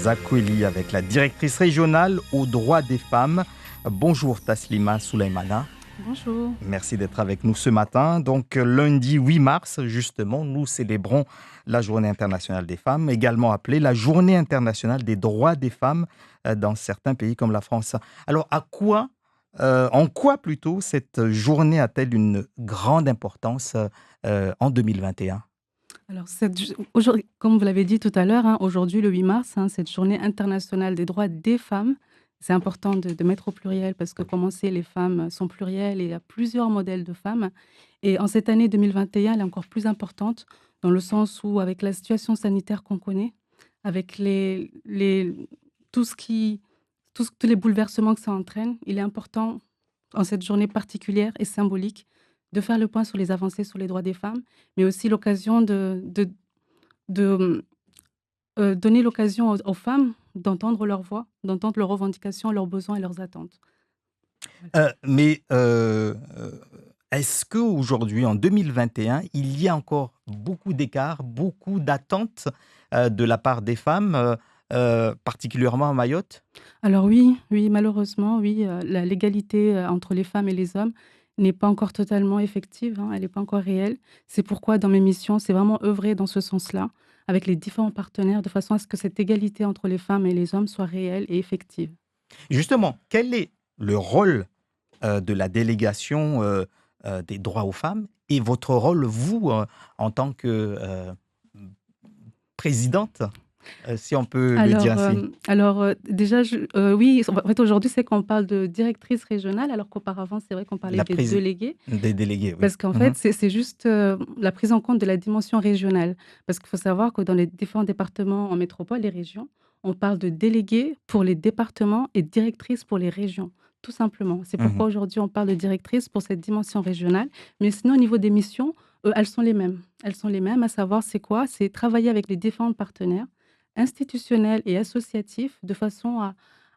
Zakweli avec la directrice régionale aux droits des femmes. Bonjour Taslima Souleymana. Bonjour. Merci d'être avec nous ce matin. Donc lundi 8 mars, justement, nous célébrons la Journée internationale des femmes, également appelée la Journée internationale des droits des femmes dans certains pays comme la France. Alors en quoi plutôt cette journée a-t-elle une grande importance en 2021? Alors, aujourd'hui, comme vous l'avez dit tout à l'heure, aujourd'hui, le 8 mars, cette journée internationale des droits des femmes, c'est important de mettre au pluriel parce que, comme on sait, les femmes sont plurielles et il y a plusieurs modèles de femmes. Et en cette année 2021, elle est encore plus importante dans le sens où, avec la situation sanitaire qu'on connaît, avec tout ce qui, tous les bouleversements que ça entraîne, il est important, en cette journée particulière et symbolique, de faire le point sur les avancées sur les droits des femmes, mais aussi l'occasion de donner l'occasion aux femmes d'entendre leur voix, d'entendre leurs revendications, leurs besoins et leurs attentes. Voilà. Mais est-ce qu'aujourd'hui, en 2021, il y a encore beaucoup d'écarts, beaucoup d'attentes de la part des femmes, particulièrement à Mayotte? Alors oui, oui, malheureusement, oui, l'égalité entre les femmes et les hommes n'est pas encore totalement effective, elle n'est pas encore réelle. C'est pourquoi dans mes missions, c'est vraiment œuvrer dans ce sens-là, avec les différents partenaires, de façon à ce que cette égalité entre les femmes et les hommes soit réelle et effective. Justement, quel est le rôle de la délégation des droits aux femmes et votre rôle, vous, en tant que présidente, si on peut le dire ainsi? Déjà, oui, en fait, aujourd'hui, c'est qu'on parle de directrice régionale, alors qu'auparavant, c'est vrai qu'on parlait La des délégués. des délégués, oui. Parce qu'en Mhm, fait, c'est juste, la prise en compte de la dimension régionale. Parce qu'il faut savoir que dans les différents départements en métropole et régions, on parle de délégués pour les départements et directrices pour les régions, tout simplement. C'est mhm. pourquoi aujourd'hui on parle de directrice pour cette dimension régionale. Mais sinon, au niveau des missions, elles sont les mêmes. Elles sont les mêmes, à savoir c'est quoi? C'est travailler avec les différents partenaires institutionnels et associatifs de façon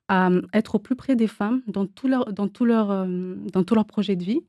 à être au plus près des femmes dans tous leurs projets de vie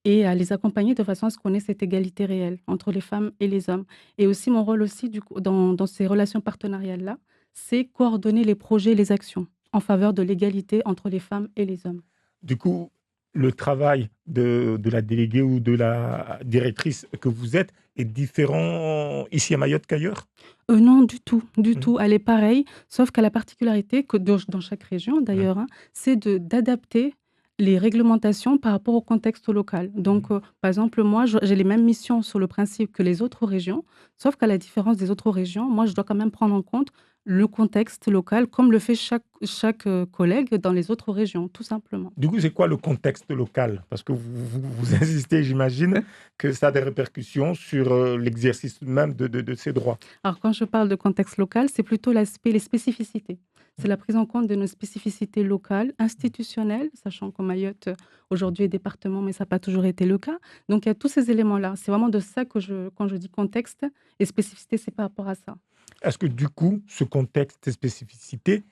et à les accompagner de façon à ce qu'on ait cette égalité réelle entre les femmes et les hommes. Et aussi mon rôle aussi du coup dans ces relations partenariales-là, c'est coordonner les projets et les actions en faveur de l'égalité entre les femmes et les hommes. Du coup, le travail de la déléguée ou de la directrice que vous êtes est différent ici à Mayotte qu'ailleurs? Non, du tout, du Mmh. tout. Elle est pareille, sauf qu'elle a la particularité que dans chaque région Mmh. d'ailleurs, c'est d'adapter les réglementations par rapport au contexte local. Donc, Mmh. par exemple, moi, j'ai les mêmes missions sur le principe que les autres régions, sauf qu'à la différence des autres régions, moi, je dois quand même prendre en compte le contexte local, comme le fait chaque collègue dans les autres régions, tout simplement. Du coup, c'est quoi le contexte local? Parce que vous insistez, j'imagine, que ça a des répercussions sur, l'exercice même de ces droits. Alors, quand je parle de contexte local, c'est plutôt l'aspect, les spécificités. C'est la prise en compte de nos spécificités locales, institutionnelles, sachant que Mayotte, aujourd'hui, est département, mais ça n'a pas toujours été le cas. Donc, il y a tous ces éléments-là. C'est vraiment de ça quand je dis contexte et spécificité, c'est par rapport à ça. Est-ce que du coup, ce contexte et spécificité,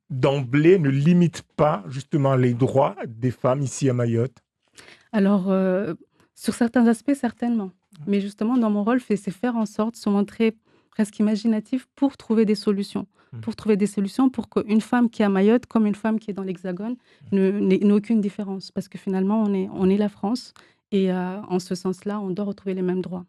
d'emblée, ne limite pas justement les droits des femmes ici à Mayotte? Alors, sur certains aspects, certainement. Mais justement, dans mon rôle, c'est faire en sorte, se montrer presque imaginatif pour trouver des solutions. Mmh. Pour trouver des solutions pour qu'une femme qui est à Mayotte, comme une femme qui est dans l'Hexagone, n'ait aucune différence. Parce que finalement, on est la France et en ce sens-là, on doit retrouver les mêmes droits.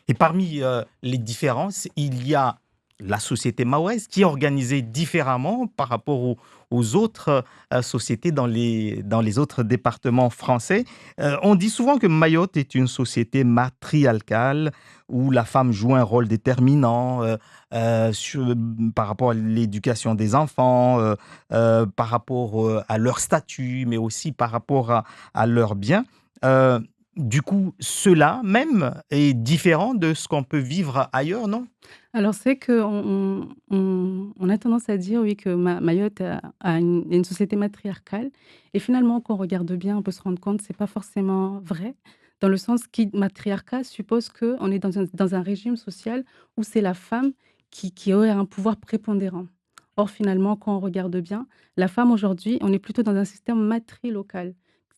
Et parmi les différences, il y a la société mahoraise qui est organisée différemment par rapport aux autres sociétés dans les autres départements français. On dit souvent que Mayotte est une société matriarcale où la femme joue un rôle déterminant par rapport à l'éducation des enfants, par rapport à leur statut, mais aussi par rapport à leurs biens. Euh, du coup, cela même est différent de ce qu'on peut vivre ailleurs, non? Alors, c'est qu'on a tendance à dire, oui, que Mayotte a une société matriarcale. Et finalement, quand on regarde bien, on peut se rendre compte que ce n'est pas forcément vrai, dans le sens que matriarcat suppose qu'on est dans un régime social où c'est la femme qui aurait un pouvoir prépondérant. Or, finalement, quand on regarde bien, la femme aujourd'hui, on est plutôt dans un système matrilocal,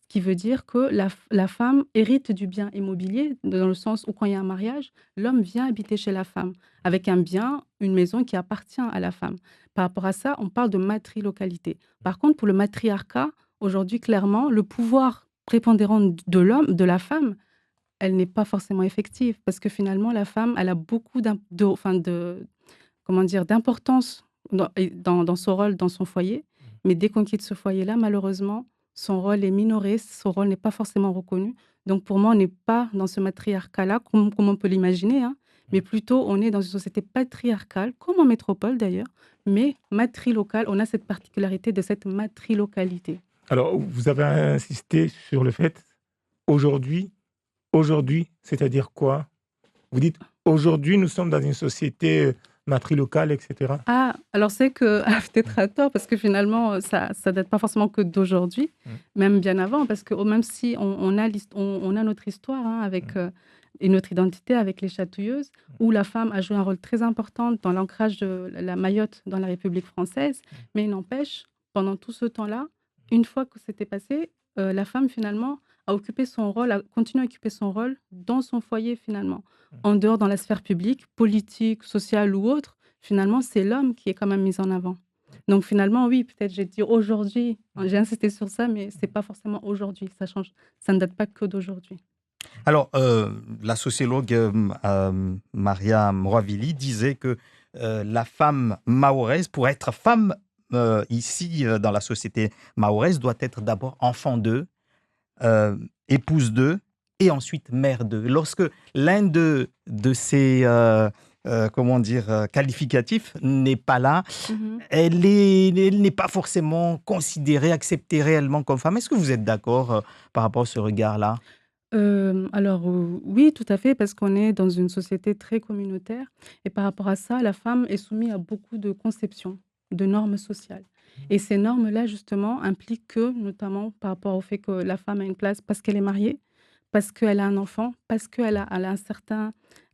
qui veut dire que la femme hérite du bien immobilier, dans le sens où quand il y a un mariage, l'homme vient habiter chez la femme, avec un bien, une maison qui appartient à la femme. Par rapport à ça, on parle de matrilocalité. Par contre, pour le matriarcat, aujourd'hui, clairement, le pouvoir prépondérant de l'homme, de la femme, elle n'est pas forcément effective, parce que finalement, la femme, elle a beaucoup comment dire, d'importance dans son rôle, dans son foyer. Mais dès qu'on quitte ce foyer-là, malheureusement, son rôle est minoré, son rôle n'est pas forcément reconnu. Donc pour moi, on n'est pas dans ce matriarcat-là, comme on peut l'imaginer, hein, mais plutôt on est dans une société patriarcale, comme en métropole d'ailleurs, mais matrilocale. On a cette particularité de cette matrilocalité. Alors, vous avez insisté sur le fait, aujourd'hui, aujourd'hui, c'est-à-dire quoi? Vous dites, aujourd'hui, nous sommes dans une société matrilocale, etc. Ah, alors c'est que, peut-être à tort, parce que finalement, ça ne date pas forcément que d'aujourd'hui, même bien avant, parce que même si on a notre histoire hein, avec, et notre identité avec les chatouilleuses, où la femme a joué un rôle très important dans l'ancrage de la Mayotte dans la République française, mais il n'empêche, pendant tout ce temps-là, une fois que c'était passé, la femme finalement a occupé son rôle, a continué à occuper son rôle dans son foyer finalement. En dehors, dans la sphère publique, politique, sociale ou autre, finalement, c'est l'homme qui est quand même mis en avant. Donc finalement, oui, peut-être j'ai dit aujourd'hui, j'ai insisté sur ça, mais c'est pas forcément aujourd'hui, ça change, ça ne date pas que d'aujourd'hui. Alors, la sociologue Maria Mouravili disait que la femme mahoraise, pour être femme ici dans la société mahoraise, doit être d'abord enfant d'eux, épouse d'eux et ensuite mère d'eux. Lorsque l'un de ces comment dire, qualificatifs n'est pas là, elle n'est pas forcément considérée, acceptée réellement comme femme. Est-ce que vous êtes d'accord par rapport à ce regard-là? Alors, oui, tout à fait, parce qu'on est dans une société très communautaire et par rapport à ça, la femme est soumise à beaucoup de conceptions, de normes sociales et ces normes-là, justement, impliquent que, notamment par rapport au fait que la femme a une place parce qu'elle est mariée, parce qu'elle a un enfant, parce qu'elle a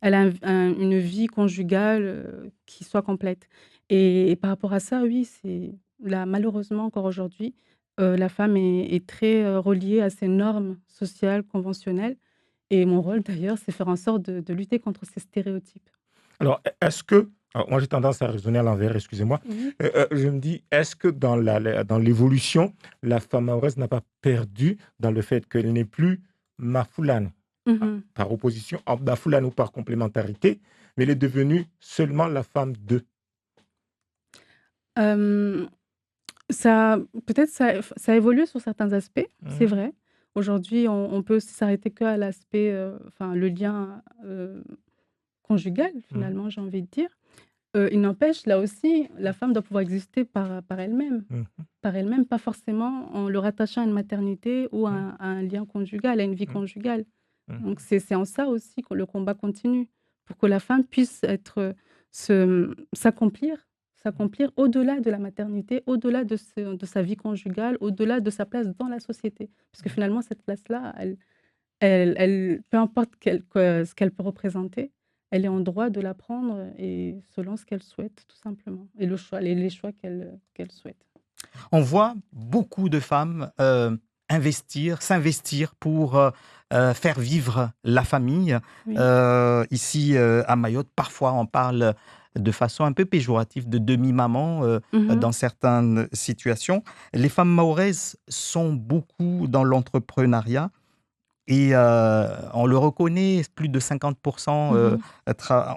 elle a une vie conjugale, qui soit complète et par rapport à ça, oui, c'est là, malheureusement, encore aujourd'hui, la femme est très, reliée à ces normes sociales conventionnelles et mon rôle d'ailleurs, c'est faire en sorte de lutter contre ces stéréotypes. Alors, est-ce que, alors, moi j'ai tendance à raisonner à l'envers, excusez-moi. Oui. Je me dis, est-ce que dans dans l'évolution, la femme mahoraise n'a pas perdu dans le fait qu'elle n'est plus Mafoulane, Mmh. par opposition à Mafoulane ou par complémentarité, mais elle est devenue seulement la femme de. Hem, Ça peut-être ça a évolué sur certains aspects, c'est Mhm, vrai. Aujourd'hui, on peut aussi s'arrêter qu'à l'aspect, enfin le lien, conjugal mhm, finalement, j'ai envie de dire. Il n'empêche, là aussi, la femme doit pouvoir exister par elle-même. mhm, Par elle-même, pas forcément en le rattachant à une maternité ou mhm, à un lien conjugal, à une vie mhm, conjugale. mhm, Donc c'est en ça aussi que le combat continue, pour que la femme puisse s'accomplir au-delà de la maternité, au-delà de sa vie conjugale, au-delà de sa place dans la société. Parce que finalement, cette place-là, peu importe ce qu'elle peut représenter, elle est en droit de la prendre et selon ce qu'elle souhaite, tout simplement, et les choix qu'elle souhaite. On voit beaucoup de femmes s'investir pour faire vivre la famille. Oui. Ici à Mayotte, parfois on parle de façon un peu péjorative de demi-maman Mmh. dans certaines situations. Les femmes mahoraises sont beaucoup dans l'entrepreneuriat. Et on le reconnaît, plus de 50% Mmh.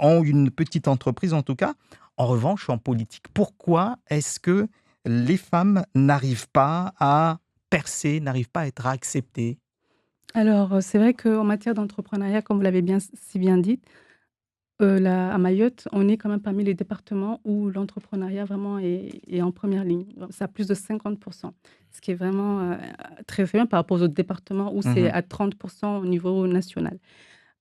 ont une petite entreprise en tout cas. En revanche, en politique, pourquoi est-ce que les femmes n'arrivent pas à percer, n'arrivent pas à être acceptées? Alors, c'est vrai qu'en matière d'entrepreneuriat, comme vous l'avez si bien dit, là, à Mayotte, on est quand même parmi les départements où l'entrepreneuriat vraiment est en première ligne. C'est à plus de 50, ce qui est vraiment, très bien par rapport aux autres départements où c'est Mhm, à 30 au niveau national.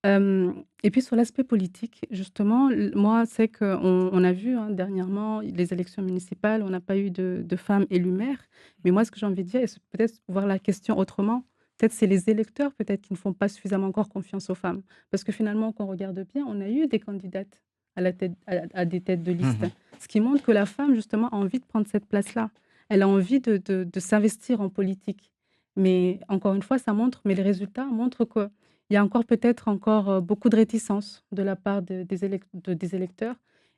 Et puis sur l'aspect politique, justement, moi, c'est qu'on a vu hein, dernièrement les élections municipales, on n'a pas eu de femmes élues maires. Mais moi, ce que j'ai envie de dire, et c'est peut-être voir la question autrement, peut-être c'est les électeurs peut-être qui ne font pas suffisamment encore confiance aux femmes. Parce que finalement, quand on regarde bien, on a eu des candidates à des têtes de liste. mhm. Ce qui montre que la femme, justement, a envie de prendre cette place-là. Elle a envie de s'investir en politique. Mais encore une fois, ça montre mais les résultats montrent qu'il y a encore peut-être encore, beaucoup de réticence de la part des électeurs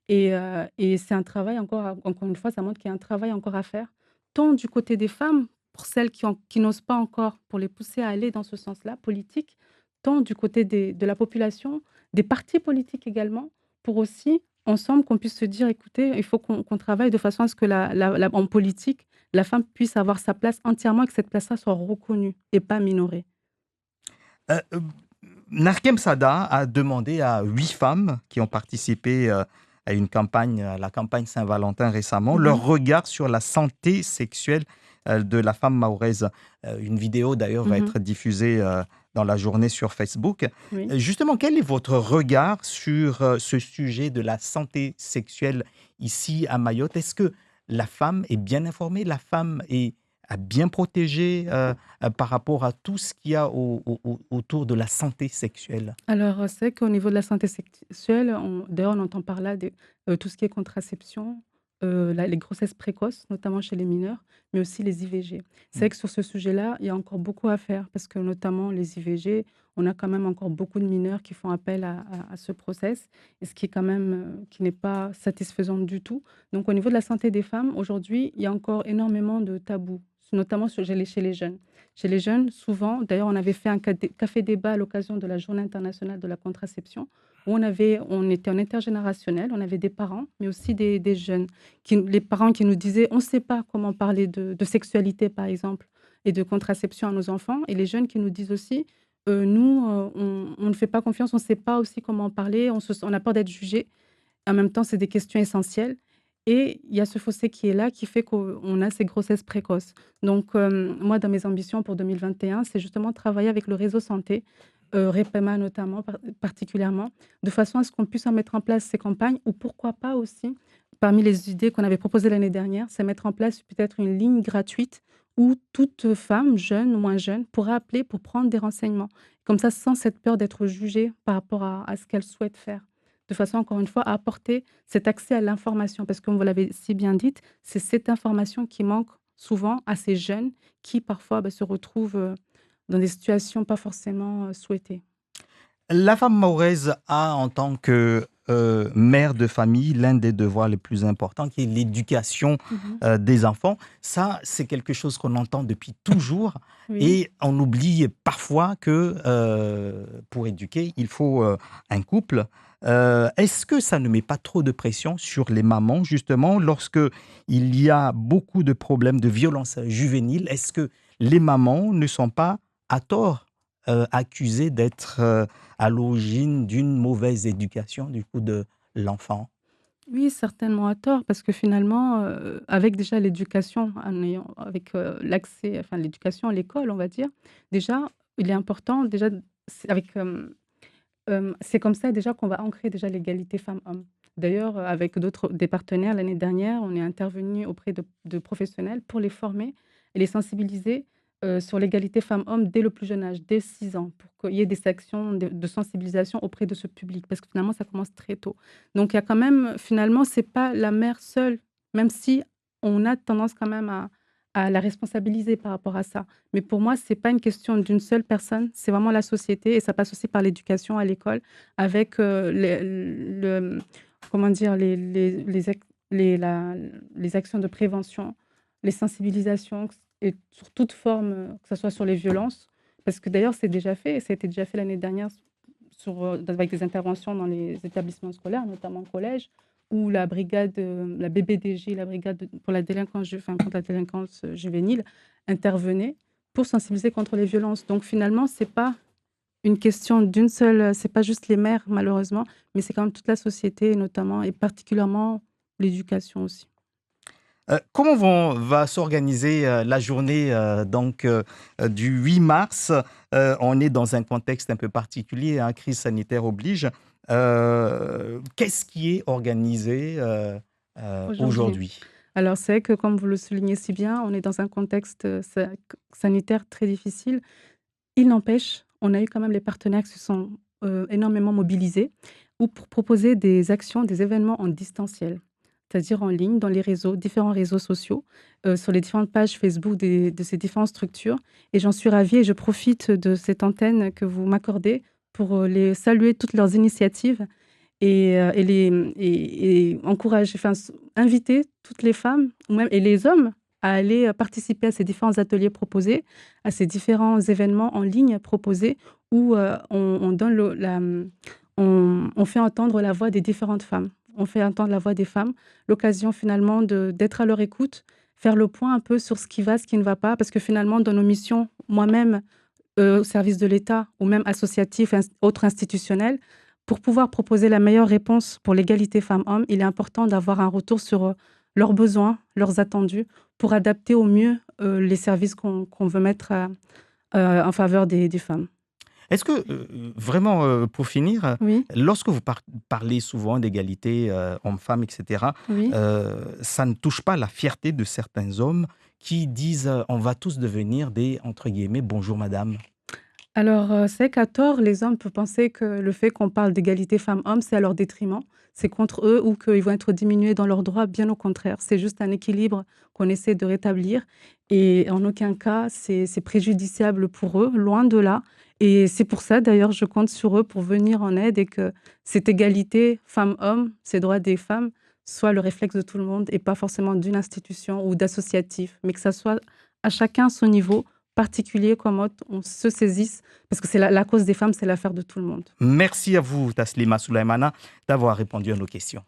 et c'est un travail encore une fois, ça montre qu'il y a un travail encore à faire, tant du côté des femmes, pour celles qui n'osent pas encore, pour les pousser à aller dans ce sens-là, politique, tant du côté de la population, des partis politiques également, pour aussi, ensemble, qu'on puisse se dire: «Écoutez, il faut qu'on travaille de façon à ce que la en politique, la femme puisse avoir sa place entièrement et que cette place-là soit reconnue et pas minorée». Euh, euh, Narkem Sada a demandé à 8 femmes qui ont participé à une campagne, à la campagne Saint-Valentin récemment, Mmh leur mh. regard sur la santé sexuelle de la femme mahoraise. Une vidéo d'ailleurs va Mmh. être diffusée dans la journée sur Facebook. Oui. Justement, quel est votre regard sur ce sujet de la santé sexuelle ici à Mayotte? Est-ce que la femme est bien informée, la femme est bien protégée par rapport à tout ce qu'il y a autour de la santé sexuelle? Alors, c'est vrai qu'au niveau de la santé sexuelle, d'ailleurs, on entend par là tout ce qui est contraception, les grossesses précoces, notamment chez les mineurs, mais aussi les IVG. C'est vrai Mm. que sur ce sujet-là, il y a encore beaucoup à faire parce que notamment les IVG, on a quand même encore beaucoup de mineurs qui font appel à ce process et ce qui est quand même, qui n'est pas satisfaisant du tout. Donc au niveau de la santé des femmes, aujourd'hui, il y a encore énormément de tabous, notamment chez les jeunes. Chez les jeunes, souvent, d'ailleurs, on avait fait un café-débat à l'occasion de la Journée internationale de la contraception, où on était en intergénérationnel, on avait des parents, mais aussi des jeunes, les parents qui nous disaient: «On ne sait pas comment parler de sexualité, par exemple, et de contraception à nos enfants», et les jeunes qui nous disent aussi: «Nous, on ne fait pas confiance, on ne sait pas aussi comment en parler, on a peur d'être jugé». En même temps, c'est des questions essentielles et il y a ce fossé qui est là, qui fait qu'on a ces grossesses précoces. Donc, moi, dans mes ambitions pour 2021, c'est justement travailler avec le réseau santé, REPEMA notamment, particulièrement, de façon à ce qu'on puisse en mettre en place ces campagnes ou pourquoi pas aussi, parmi les idées qu'on avait proposées l'année dernière, c'est mettre en place peut-être une ligne gratuite où toute femme, jeune ou moins jeune, pourra appeler pour prendre des renseignements. Comme ça, sans cette peur d'être jugée par rapport à ce qu'elle souhaite faire, de façon, encore une fois, à apporter cet accès à l'information. Parce que comme vous l'avez si bien dit, c'est cette information qui manque souvent à ces jeunes qui, parfois, se retrouvent dans des situations pas forcément souhaitées. La femme mahoraise a, en tant que mère de famille, l'un des devoirs les plus importants, qui est l'éducation Mhm. des enfants. Ça, c'est quelque chose qu'on entend depuis toujours. Oui. Et on oublie parfois que pour éduquer, il faut un couple. Est-ce que ça ne met pas trop de pression sur les mamans, justement, lorsque il y a beaucoup de problèmes de violence juvénile? Est-ce que les mamans ne sont pas à tort accusées d'être à l'origine d'une mauvaise éducation du coup de l'enfant? Oui, certainement à tort, parce que finalement, avec déjà l'éducation, avec l'accès, enfin l'éducation à l'école, on va dire, déjà, il est important, déjà, c'est comme ça déjà qu'on va ancrer déjà l'égalité femmes-hommes. D'ailleurs, avec des partenaires l'année dernière, on est intervenu auprès de professionnels pour les former et les sensibiliser, sur l'égalité femmes-hommes dès le plus jeune âge, dès 6 ans, pour qu'il y ait des actions de sensibilisation auprès de ce public, parce que finalement ça commence très tôt. Donc il y a quand même finalement, c'est pas la mère seule, même si on a tendance quand même à la responsabiliser par rapport à ça. Mais pour moi, c'est pas une question d'une seule personne, c'est vraiment la société et ça passe aussi par l'éducation à l'école avec, comment dire? Les actions de prévention, les sensibilisations et sur toute forme, que ça soit sur les violences. Parce que d'ailleurs, c'est déjà fait, ça a été déjà fait l'année dernière avec des interventions dans les établissements scolaires, notamment au collège, où la BBDJ, la brigade pour la délinquance, contre la délinquance juvénile, intervenait pour sensibiliser contre les violences. Donc finalement, c'est pas une question d'une seule, c'est pas juste les mères malheureusement, mais c'est quand même toute la société, notamment et particulièrement l'éducation aussi. Comment va s'organiser la journée du 8 mars? On est dans un contexte un peu particulier, hein, crise sanitaire oblige. Qu'est-ce qui est organisé Aujourd'hui. aujourd'hui? Alors c'est vrai que comme vous le soulignez si bien, on est dans un contexte, sanitaire très difficile. Il n'empêche, on a eu quand même les partenaires qui se sont, énormément mobilisés ou pour proposer des actions, des événements en distanciel. c'est-à-dire en ligne, dans les réseaux, différents réseaux sociaux, sur les différentes pages Facebook de ces différentes structures. Et j'en suis ravie et je profite de cette antenne que vous m'accordez pour les saluer toutes leurs initiatives et encourager, enfin, inviter toutes les femmes ou même, et les hommes à aller participer à ces différents ateliers proposés, à ces différents événements en ligne proposés où on donne on fait entendre la voix des différentes femmes. On fait entendre la voix des femmes, l'occasion finalement d'être à leur écoute, faire le point un peu sur ce qui va, ce qui ne va pas, parce que finalement, dans nos missions, moi-même, au service de l'État ou même associatif, autres institutionnels, pour pouvoir proposer la meilleure réponse pour l'égalité femmes-hommes, il est important d'avoir un retour sur leurs besoins, leurs attendus, pour adapter au mieux les services qu'on veut mettre en faveur des femmes. Est-ce que, vraiment, pour finir, Oui, lorsque vous parlez souvent d'égalité hommes-femmes, etc., oui. ça ne touche pas la fierté de certains hommes qui disent on va tous devenir des, entre guillemets, bonjour madame. Alors, c'est qu'à tort, les hommes peuvent penser que le fait qu'on parle d'égalité femmes-hommes, c'est à leur détriment, c'est contre eux ou qu'ils vont être diminués dans leurs droits. Bien au contraire, c'est juste un équilibre qu'on essaie de rétablir et en aucun cas, c'est préjudiciable pour eux, loin de là. Et c'est pour ça, d'ailleurs, je compte sur eux pour venir en aide et que cette égalité femmes-hommes, ces droits des femmes, soit le réflexe de tout le monde et pas forcément d'une institution ou d'associatif, mais que ça soit à chacun son niveau particulier, comment on se saisisse, parce que c'est la cause des femmes, c'est l'affaire de tout le monde. Merci à vous, Taslima Souleymana, d'avoir répondu à nos questions.